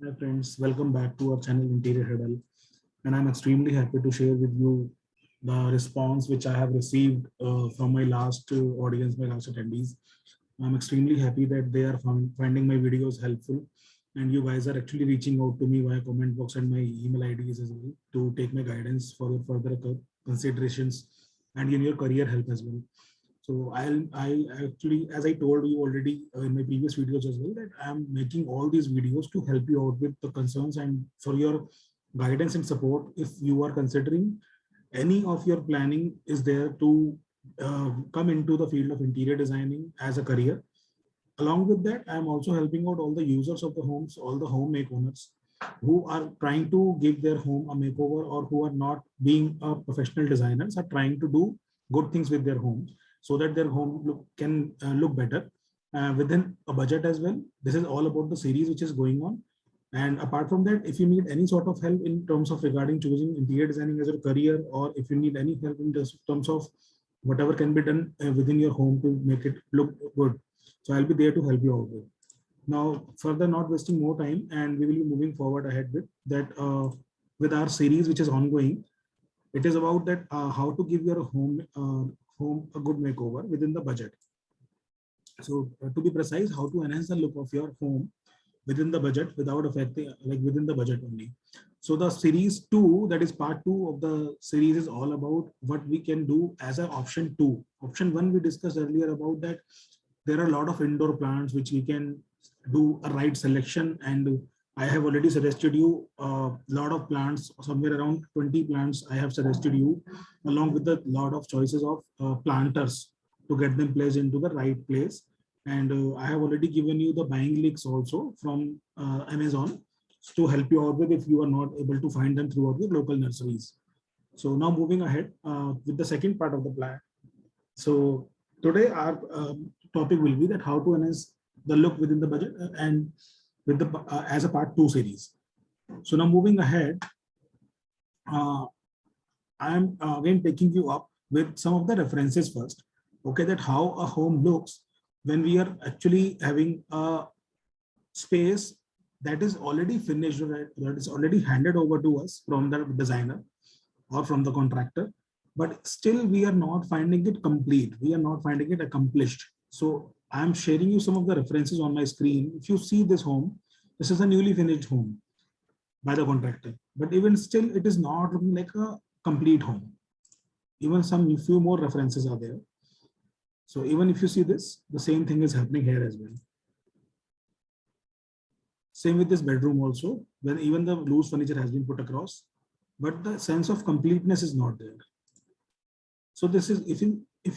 Hi friends, welcome back to our channel Interior Huddle, and I'm extremely happy to share with you the response which I have received from my last audience, my last attendees. I'm extremely happy that they are finding my videos helpful, and you guys are actually reaching out to me via comment box and my email IDs as well to take my guidance for your further considerations and in your career help as well. So I actually, as I told you already in my previous videos as well, that I'm making all these videos to help you out with the concerns and for your guidance and support. If you are considering any of your planning is there to come into the field of interior designing as a career. Along with that, I'm also helping out all the users of the homes, all the home make owners who are trying to give their home a makeover or who are not being a professional designers are trying to do good things with their homes so that their home can look better within a budget as well. This is all about the series which is going on. And apart from that, if you need any sort of help in terms of regarding choosing interior designing as a career, or if you need any help in terms of whatever can be done within your home to make it look good, so I'll be there to help you out with. Now, further not wasting more time, and we will be moving forward ahead with that with our series, which is ongoing. It is about that how to give your home a good makeover within the budget. So to be precise, how to enhance the look of your home within the budget without affecting, like within the budget only. So the series two, that is part two of the series, is all about what we can do as an option two. Option one, we discussed earlier about that there are a lot of indoor plants which we can do a right selection, and I have already suggested you a lot of plants, somewhere around 20 plants I have suggested you, along with a lot of choices of planters to get them placed into the right place. And I have already given you the buying links also from Amazon to help you out with if you are not able to find them throughout your local nurseries. So now moving ahead with the second part of the plan. So today our topic will be that how to enhance the look within the budget and with the as a part two series. So now moving ahead, uh, I am again taking you up with some of the references first. Okay, that how a home looks when we are actually having a space that is already finished, right, that is already handed over to us from the designer or from the contractor, but still we are not finding it complete. We are not finding it accomplished. So I'm sharing you some of the references on my screen. If you see this home, this is a newly finished home by the contractor, but even still it is not looking like a complete home. Even some few more references are there. So even if you see this, the same thing is happening here as well. Same with this bedroom also, when even the loose furniture has been put across, but the sense of completeness is not there. So this is, if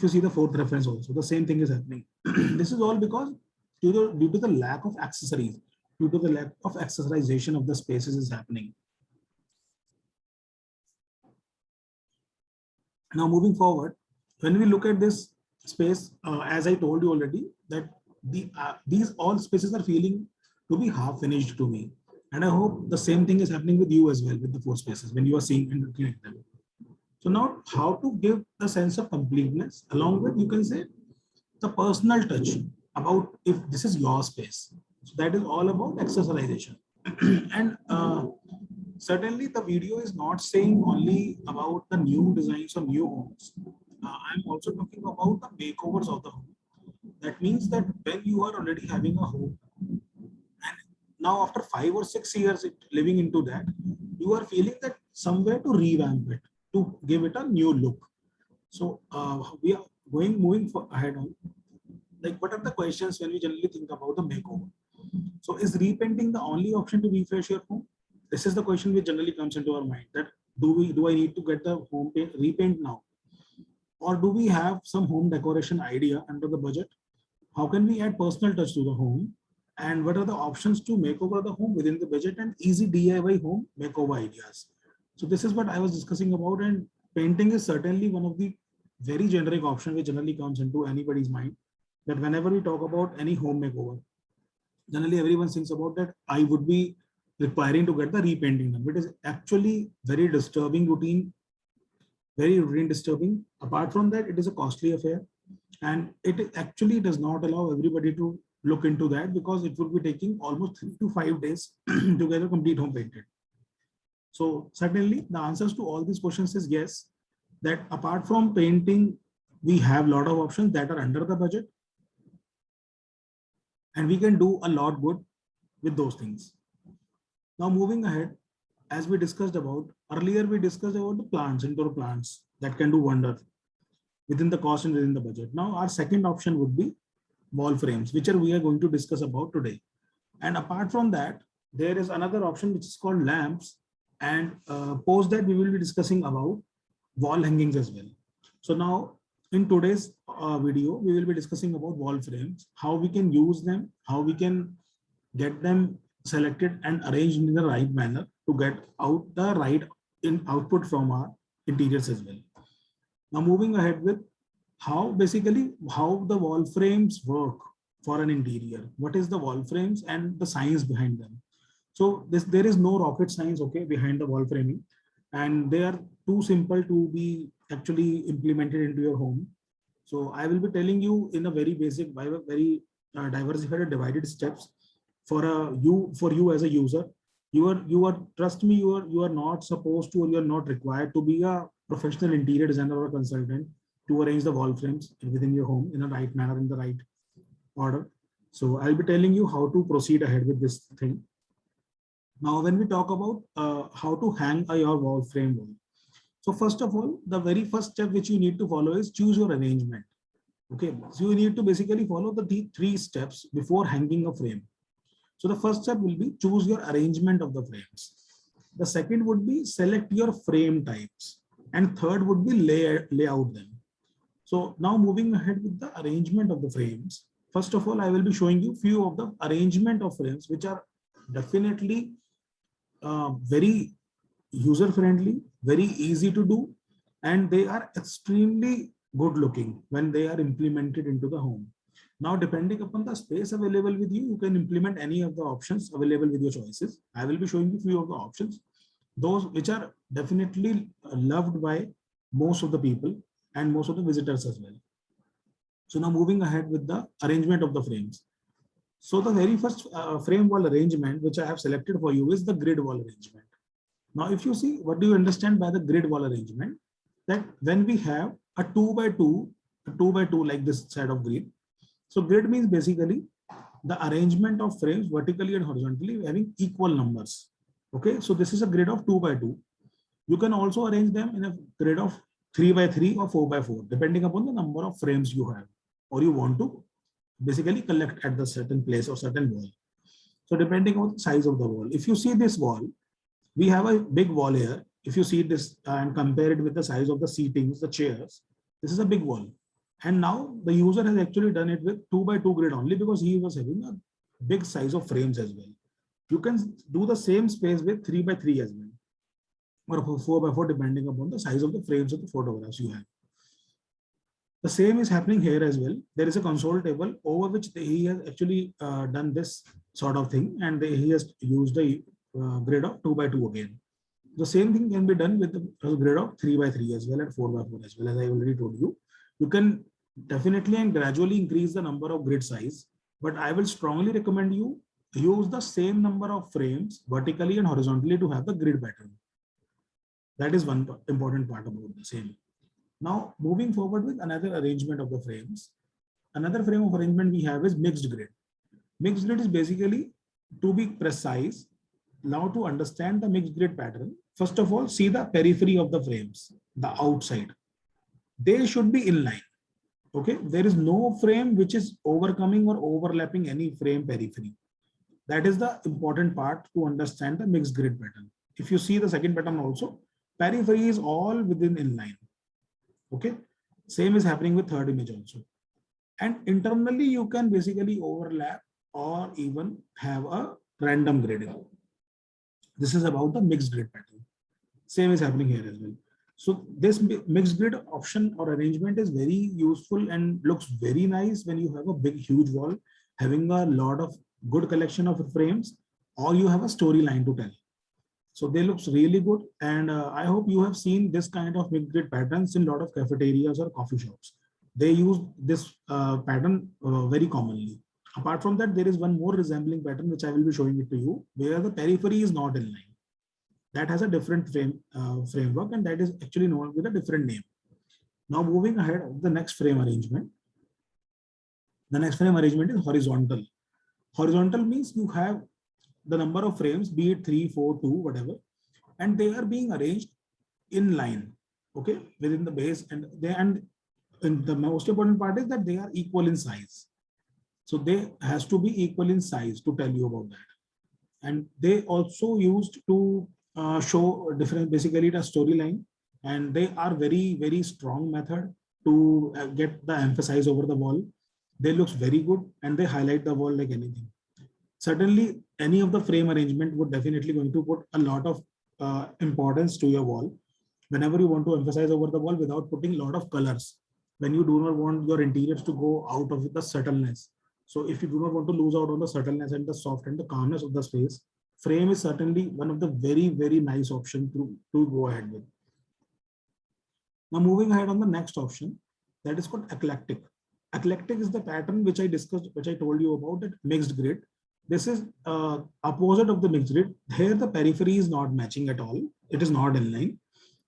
you see the fourth reference also, the same thing is happening. This is all because due to the lack of accessories, due to the lack of accessorization of the spaces is happening. Now moving forward, when we look at this space, as I told you already, that these all spaces are feeling to be half finished to me. And I hope the same thing is happening with you as well with the four spaces when you are seeing and looking at them. So now how to give the sense of completeness along with, you can say, the personal touch about if this is your space. So that is all about accessorization. And certainly the video is not saying only about the new designs or new homes. I'm also talking about the makeovers of the home. That means that when you are already having a home, and now after 5 or 6 years living into that, you are feeling that somewhere to revamp it, to give it a new look. So we are moving ahead on, like, what are the questions when we generally think about the makeover? So is repainting the only option to refresh your home? This is the question which generally comes into our mind, that do I need to get the home repaint now? Or do we have some home decoration idea under the budget? How can we add personal touch to the home? And what are the options to make over the home within the budget and easy DIY home makeover ideas? So this is what I was discussing about, and painting is certainly one of the very generic option which generally comes into anybody's mind, that whenever we talk about any home makeover, generally everyone thinks about that I would be requiring to get the repainting done. It is actually very disturbing routine, very routine disturbing. Apart from that, it is a costly affair, and it actually does not allow everybody to look into that, because it would be taking almost 3 to 5 days to get a complete home painted. So certainly the answers to all these questions is yes, that apart from painting, we have a lot of options that are under the budget, and we can do a lot good with those things. Now moving ahead, as we discussed about earlier, we discussed about the plants, indoor plants that can do wonder within the cost and within the budget. Now our second option would be wall frames, which we are going to discuss about today. And apart from that, there is another option which is called lamps, and post that we will be discussing about wall hangings as well. So now in today's video, we will be discussing about wall frames, how we can use them, how we can get them selected and arranged in the right manner to get out the right output from our interiors as well. Now moving ahead with how the wall frames work for an interior. What is the wall frames and the science behind them? So there is no rocket science, okay, behind the wall framing, and they are too simple to be actually implemented into your home. So I will be telling you in a very basic, very diversified and divided steps for you as a user. You are trust me, you are not supposed to, or you are not required to be a professional interior designer or a consultant to arrange the wall frames within your home in a right manner, in the right order. So I'll be telling you how to proceed ahead with this thing. Now, when we talk about how to hang your wall frame wall. So first of all, the very first step which you need to follow is choose your arrangement. Okay, so you need to basically follow the three steps before hanging a frame. So the first step will be choose your arrangement of the frames. The second would be select your frame types. And third would be layout them. So now moving ahead with the arrangement of the frames. First of all, I will be showing you few of the arrangement of frames, which are definitely very user friendly, very easy to do, and they are extremely good looking when they are implemented into the home. Now, depending upon the space available with you, you can implement any of the options available with your choices. I will be showing you few of the options, those which are definitely loved by most of the people and most of the visitors as well. So now moving ahead with the arrangement of the frames. So the very first frame wall arrangement which I have selected for you is the grid wall arrangement. Now, if you see, what do you understand by the grid wall arrangement? That when we have a 2 by 2 like this side of grid. So grid means basically the arrangement of frames vertically and horizontally having equal numbers. Okay, so this is a grid of 2 by 2. You can also arrange them in a grid of 3 by 3 or 4 by 4, depending upon the number of frames you have or you want to basically collect at the certain place or certain wall. So depending on the size of the wall, if you see this wall, we have a big wall here. If you see this and compare it with the size of the seatings, the chairs, this is a big wall. And now the user has actually done it with 2 by 2 grid only because he was having a big size of frames as well. You can do the same space with 3 by 3 as well, or 4 by 4, depending upon the size of the frames of the photographs you have. The same is happening here as well. There is a console table over which he has actually done this sort of thing, and he has used a grid of 2 by 2 again. The same thing can be done with the grid of 3 by 3 as well and 4 by 4 as well. As I already told you, you can definitely and gradually increase the number of grid size, but I will strongly recommend you use the same number of frames vertically and horizontally to have the grid pattern. That is one important part about the same. Now, moving forward with another arrangement of the frames. Another frame of arrangement we have is mixed grid. Mixed grid is basically, to be precise, now to understand the mixed grid pattern, first of all, see the periphery of the frames, the outside. They should be in line. Okay, there is no frame which is overcoming or overlapping any frame periphery. That is the important part to understand the mixed grid pattern. If you see the second pattern also, periphery is all within inline. Okay, same is happening with third image also. And internally, you can basically overlap or even have a random grid. This is about the mixed grid pattern. Same is happening here as well. So this mixed grid option or arrangement is very useful and looks very nice when you have a big, huge wall, having a lot of good collection of frames, or you have a storyline to tell. So they looks really good. And I hope you have seen this kind of mixed grid patterns in a lot of cafeterias or coffee shops. They use this pattern very commonly. Apart from that, there is one more resembling pattern which I will be showing it to you, where the periphery is not in line. That has a different framework, and that is actually known with a different name. Now moving ahead, the next frame arrangement. The next frame arrangement is horizontal. Horizontal means you have the number of frames, be it 3, 4, 2, whatever, and they are being arranged in line, okay, within the base, and the most important part is that they are equal in size. So they has to be equal in size to tell you about that. And they also used to show different, basically the storyline, and they are very, very strong method to get the emphasis over the wall. They looks very good and they highlight the wall like anything. Certainly, any of the frame arrangement would definitely going to put a lot of importance to your wall. Whenever you want to emphasize over the wall without putting a lot of colors, when you do not want your interiors to go out of the subtleness. So if you do not want to lose out on the subtleness and the soft and the calmness of the space, frame is certainly one of the very, very nice option to go ahead with. Now moving ahead on the next option, that is called eclectic. Eclectic is the pattern which I discussed, which I told you about, that mixed grid. This is opposite of the mixed grid. Here the periphery is not matching at all. It is not in line.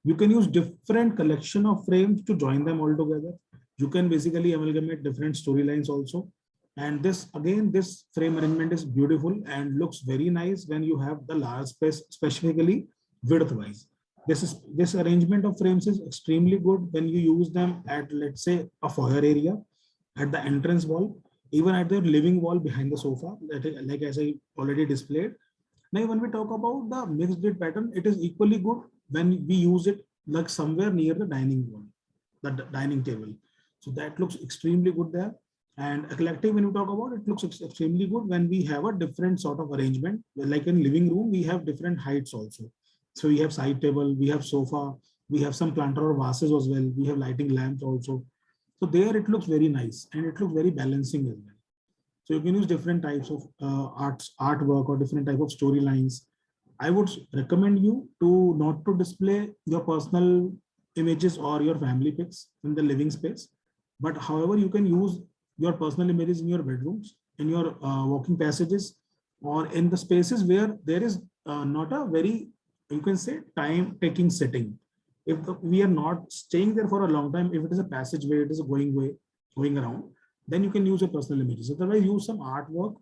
You can use different collection of frames to join them all together. You can basically amalgamate different storylines also. And this, again, this frame arrangement is beautiful and looks very nice when you have the large space, specifically width-wise. This arrangement of frames is extremely good when you use them at, let's say, a foyer area, at the entrance wall, even at the living wall behind the sofa, like as I already displayed. Now, when we talk about the mixed grid pattern, it is equally good when we use it like somewhere near the dining wall, the dining table. So that looks extremely good there. And eclectic, when we talk about it, looks extremely good when we have a different sort of arrangement. Like in living room, we have different heights also. So we have side table, we have sofa, we have some planter or vases as well. We have lighting lamps also. So there it looks very nice and it looks very balancing as well. So you can use different types of artwork or different type of storylines. I would recommend you to not to display your personal images or your family pics in the living space. But however, you can use your personal images in your bedrooms, in your walking passages, or in the spaces where there is not a very, you can say, time-taking setting. If we are not staying there for a long time, if it is a passageway, it is a going around, then you can use your personal images. Otherwise, use some artwork,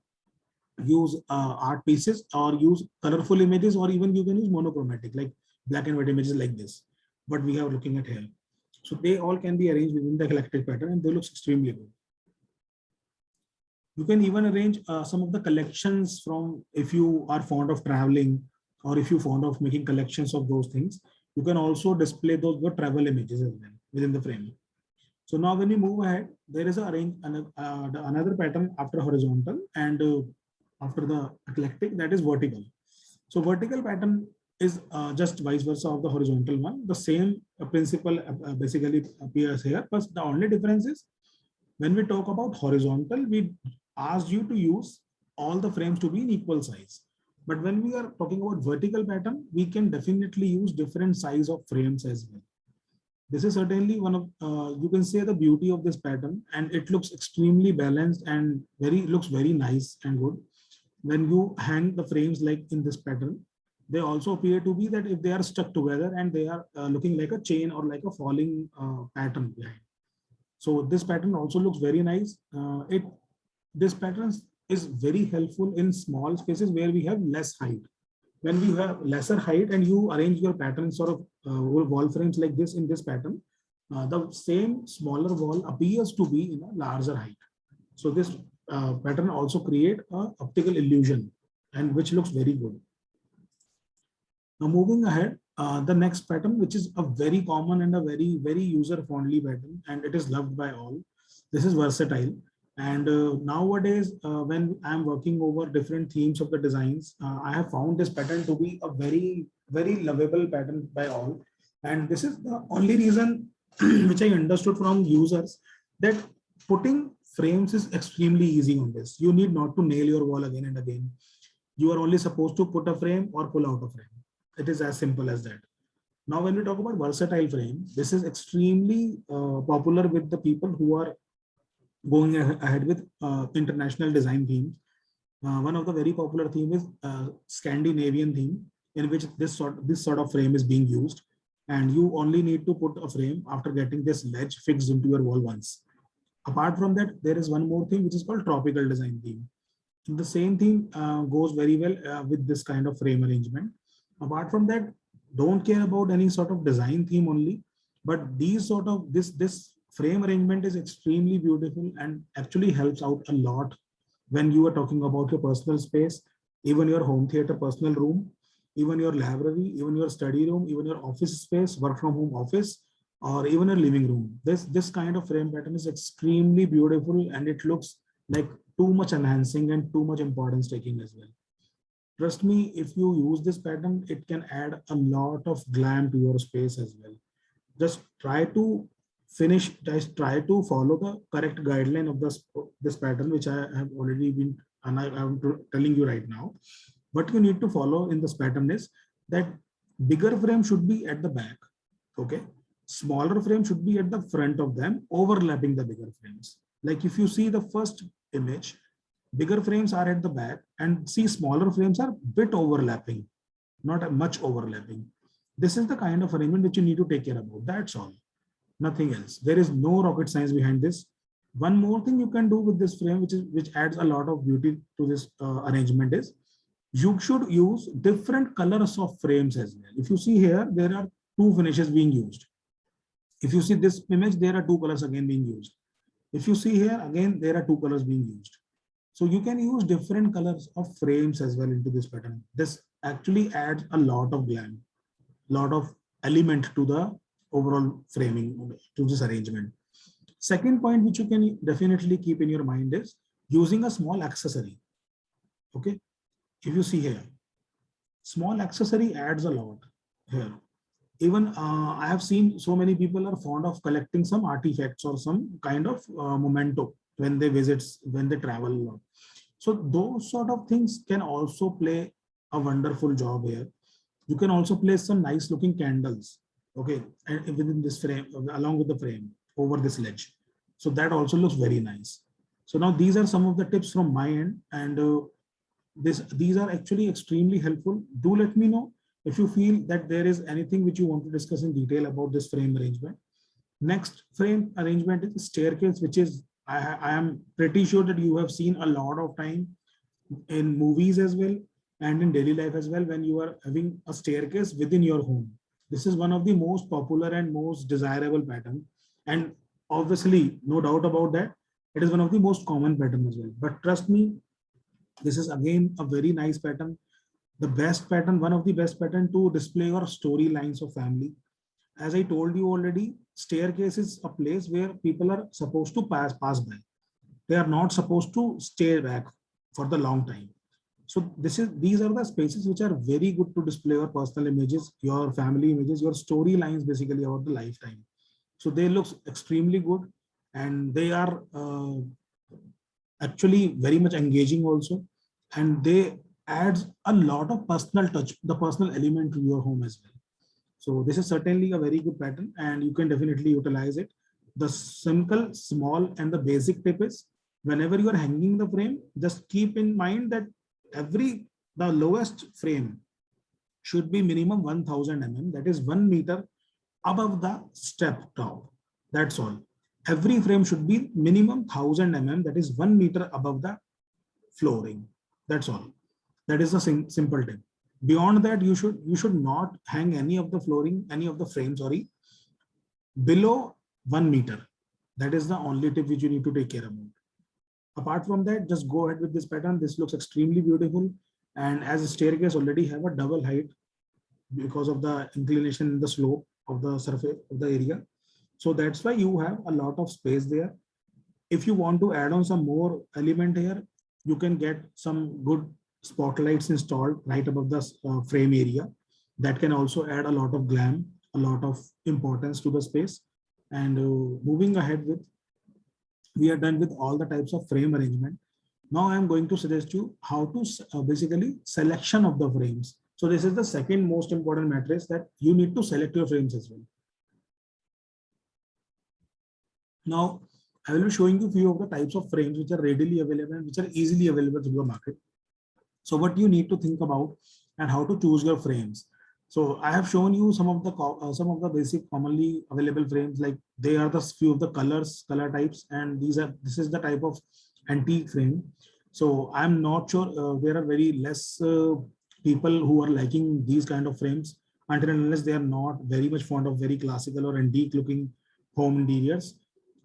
use art pieces, or use colorful images, or even you can use monochromatic, like black and white images like this, what we are looking at here. So they all can be arranged within the eclectic pattern and they look extremely good. You can even arrange some of the collections from, if you are fond of traveling or if you're fond of making collections of those things, you can also display those travel images as well within the frame. So now when we move ahead, there is another pattern after horizontal and after the eclectic, that is vertical. So vertical pattern is just vice versa of the horizontal one. The same principle basically appears here, but the only difference is when we talk about horizontal, we asked you to use all the frames to be in equal size. But when we are talking about vertical pattern, we can definitely use different size of frames as well. This is certainly one of, you can say, the beauty of this pattern, and it looks extremely balanced and looks very nice and good. When you hang the frames like in this pattern, they also appear to be that if they are stuck together and they are looking like a chain or like a falling pattern behind. So this pattern also looks very nice. This pattern is very helpful in small spaces where we have less height. When we have lesser height and you arrange your pattern sort of wall frames like this in this pattern, the same smaller wall appears to be in a larger height. So this pattern also create an optical illusion, and which looks very good. Now moving ahead, the next pattern, which is a very common and a very, very user-friendly pattern, and it is loved by all. This is versatile. And nowadays, when I'm working over different themes of the designs, I have found this pattern to be a very, very lovable pattern by all. And this is the only reason which I understood from users, that putting frames is extremely easy on this. You need not to nail your wall again and again. You are only supposed to put a frame or pull out a frame. It is as simple as that. Now, when we talk about versatile frame, this is extremely popular with the people who are Going ahead with international design themes, one of the very popular theme is Scandinavian theme, in which this sort of frame is being used, and you only need to put a frame after getting this ledge fixed into your wall once. Apart from that, there is one more thing which is called tropical design theme. The same thing goes very well with this kind of frame arrangement. Apart from that, don't care about any sort of design theme only, but these sort of this frame arrangement is extremely beautiful and actually helps out a lot when you are talking about your personal space, even your home theater personal room, even your library, even your study room, even your office space, work from home office, or even a living room. This kind of frame pattern is extremely beautiful, and it looks like too much enhancing and too much importance taking as well. Trust me, if you use this pattern, it can add a lot of glam to your space as well. Just try to follow the correct guideline of this pattern, which I have already been, and I'm telling you right now. What you need to follow in this pattern is that bigger frame should be at the back, okay? Smaller frame should be at the front of them, overlapping the bigger frames. Like if you see the first image, bigger frames are at the back, and see smaller frames are bit overlapping, not much overlapping. This is the kind of arrangement which you need to take care about. That's all, nothing else. There is no rocket science behind this. One more thing you can do with this frame, which adds a lot of beauty to this arrangement, is you should use different colors of frames as well. If you see here, there are two finishes being used. If you see this image, there are two colors again being used. If you see here, again, there are two colors being used. So you can use different colors of frames as well into this pattern. This actually adds a lot of glam, lot of element to the overall framing, to this arrangement. Second point, which you can definitely keep in your mind, is using a small accessory. Okay. If you see here, small accessory adds a lot here. Even I have seen so many people are fond of collecting some artifacts or some kind of memento when they visit, when they travel. So those sort of things can also play a wonderful job here. You can also place some nice looking candles, okay, and within this frame, along with the frame over this ledge. So that also looks very nice. So now these are some of the tips from my end, and these are actually extremely helpful. Do let me know if you feel that there is anything which you want to discuss in detail about this frame arrangement. Next frame arrangement is staircase, which is I am pretty sure that you have seen a lot of time in movies as well and in daily life as well, when you are having a staircase within your home. This is one of the most popular and most desirable pattern, and obviously no doubt about that, it is one of the most common pattern as well. But trust me, this is again a very nice pattern, the best pattern, one of the best pattern to display your storylines of family. As I told you already, staircase is a place where people are supposed to pass by. They are not supposed to stay back for the long time. So these are the spaces which are very good to display your personal images, your family images, your storylines basically about the lifetime. So they look extremely good, and they are actually very much engaging also, and they adds a lot of personal touch, the personal element to your home as well. So this is certainly a very good pattern, and you can definitely utilize it. The simple, small, and the basic tip is, whenever you are hanging the frame, just keep in mind that the lowest frame should be minimum 1000 mm, that is 1 meter above the step top. That's all. Every frame should be minimum 1000 mm, that is 1 meter above the flooring. That's all. That is a simple tip. Beyond that, you should not hang any of the flooring, any of the frame, sorry, below 1 meter. That is the only tip which you need to take care of. Apart from that, just go ahead with this pattern. This looks extremely beautiful. And as a staircase already have a double height because of the inclination in the slope of the surface of the area. So that's why you have a lot of space there. If you want to add on some more element here, you can get some good spotlights installed right above the frame area. That can also add a lot of glam, a lot of importance to the space. And moving ahead with, we are done with all the types of frame arrangement. Now I'm going to suggest you how to basically selection of the frames. So this is the second most important matrix, that you need to select your frames as well. Now, I will be showing you few of the types of frames which are readily available and which are easily available through the market. So what you need to think about and how to choose your frames. So I have shown you some of the basic commonly available frames, like they are the few of the color types, and this is the type of antique frame. So I'm not sure, there are very less people who are liking these kind of frames until and unless they are not very much fond of very classical or antique looking home interiors.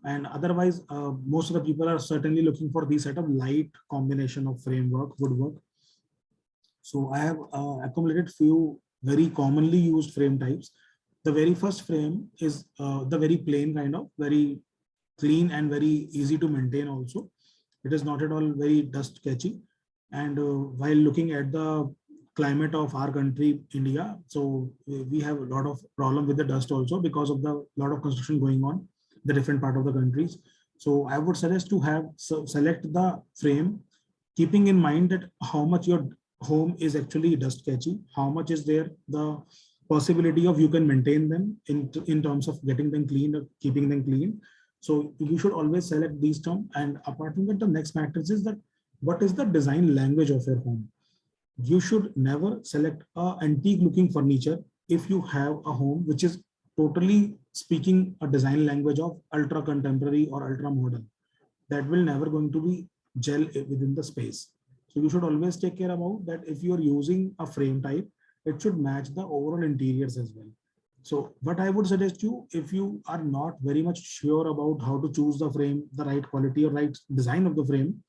And otherwise, most of the people are certainly looking for these set of light combination of framework, woodwork. So I have accumulated few very commonly used frame types. The very first frame is the very plain kind of, very clean and very easy to maintain also. It is not at all very dust catchy. And while looking at the climate of our country, India, so we have a lot of problem with the dust also because of the lot of construction going on the different part of the countries. So I would suggest to have select the frame, keeping in mind that how much your home is actually dust catchy, how much is there the possibility of you can maintain them in terms of getting them clean or keeping them clean. So you should always select these terms. And apart from that, the next matrix is that what is the design language of your home. You should never select a antique looking furniture if you have a home which is totally speaking a design language of ultra contemporary or ultra modern. That will never going to be gel within the space. So you should always take care about that. If you are using a frame type, it should match the overall interiors as well. So what I would suggest you, if you are not very much sure about how to choose the frame, the right quality or right design of the frame,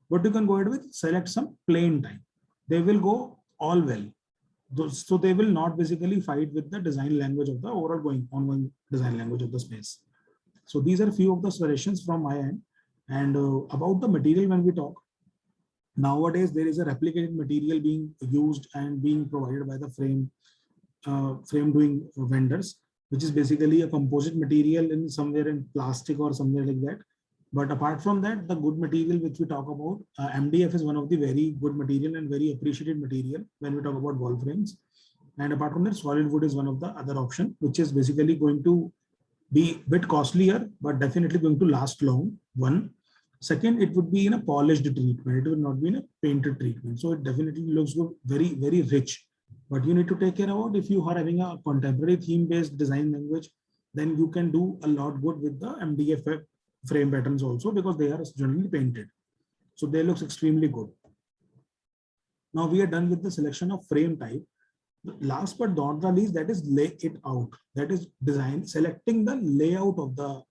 what you can go ahead with, select some plain type. They will go all well. So they will not basically fight with the design language of the overall ongoing design language of the space. So these are few of the suggestions from my end. And about the material, when we talk, nowadays there is a replicated material being used and being provided by the frame doing vendors, which is basically a composite material in somewhere in plastic or somewhere like that. But apart from that, the good material which we talk about, MDF is one of the very good material and very appreciated material when we talk about wall frames. And apart from that, solid wood is one of the other option, which is basically going to be a bit costlier, but definitely going to last long. One. Second, it would be in a polished treatment. It will not be in a painted treatment. So it definitely looks good, very, very rich. But you need to take care about, if you are having a contemporary theme-based design language, then you can do a lot good with the MDF frame patterns also, because they are generally painted. So they look extremely good. Now we are done with the selection of frame type. Last but not the least, that is lay it out. That is design, selecting the layout of the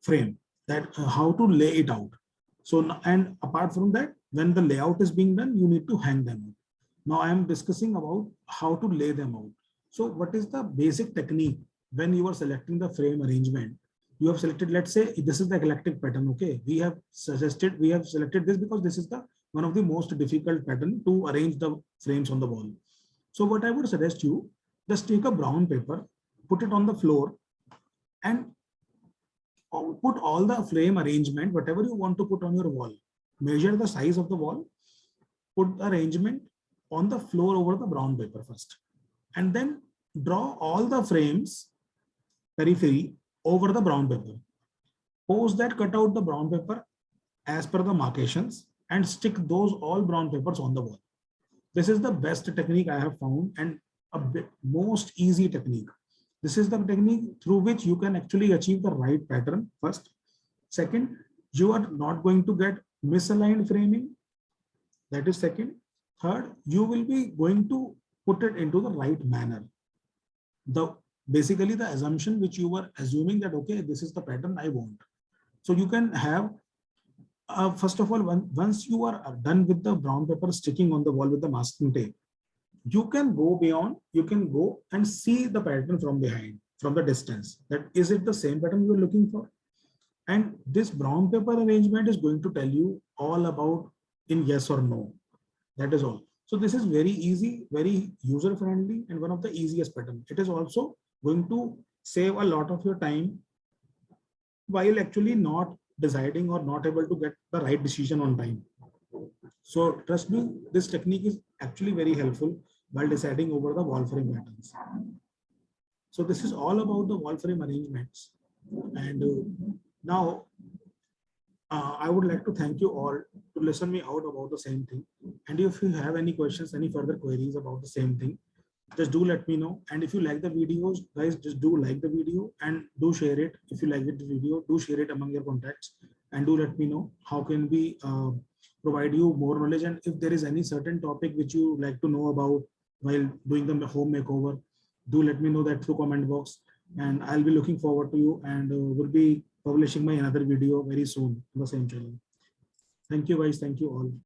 frame, that how to lay it out. So, and apart from that, when the layout is being done, you need to hang them out. Now I am discussing about how to lay them out. So what is the basic technique when you are selecting the frame arrangement? You have selected, let's say this is the eclectic pattern. Okay, we have selected this because this is the one of the most difficult pattern to arrange the frames on the wall. So what I would suggest you, just take a brown paper, put it on the floor, and put all the frame arrangement, whatever you want to put on your wall. Measure the size of the wall, put the arrangement on the floor over the brown paper first, and then draw all the frames periphery over the brown paper. Post that, cut out the brown paper as per the markations and stick those all brown papers on the wall. This is the best technique I have found, and most easy technique. This is the technique through which you can actually achieve the right pattern first. Second, you are not going to get misaligned framing. That is second. Third, you will be going to put it into the right manner. Basically the assumption which you were assuming that, okay, this is the pattern I want. So you can have, first of all, once you are done with the brown paper sticking on the wall with the masking tape, you can go beyond, you can go and see the pattern from behind, from the distance, that is it the same pattern you're looking for? And this brown paper arrangement is going to tell you all about in yes or no. That is all. So this is very easy, very user friendly, and one of the easiest pattern. It is also going to save a lot of your time while actually not deciding or not able to get the right decision on time. So trust me, this technique is actually very helpful while deciding over the wall frame patterns. So this is all about the wall frame arrangements. And now I would like to thank you all to listen me out about the same thing. And if you have any questions, any further queries about the same thing, just do let me know. And if you like the videos, guys, just do like the video and do share it. If you like the video, do share it among your contacts and do let me know how can we provide you more knowledge. And if there is any certain topic which you like to know about while doing the home makeover, do let me know that through comment box, and I'll be looking forward to you, and will be publishing my another video very soon on the same channel. Thank you guys. Thank you all.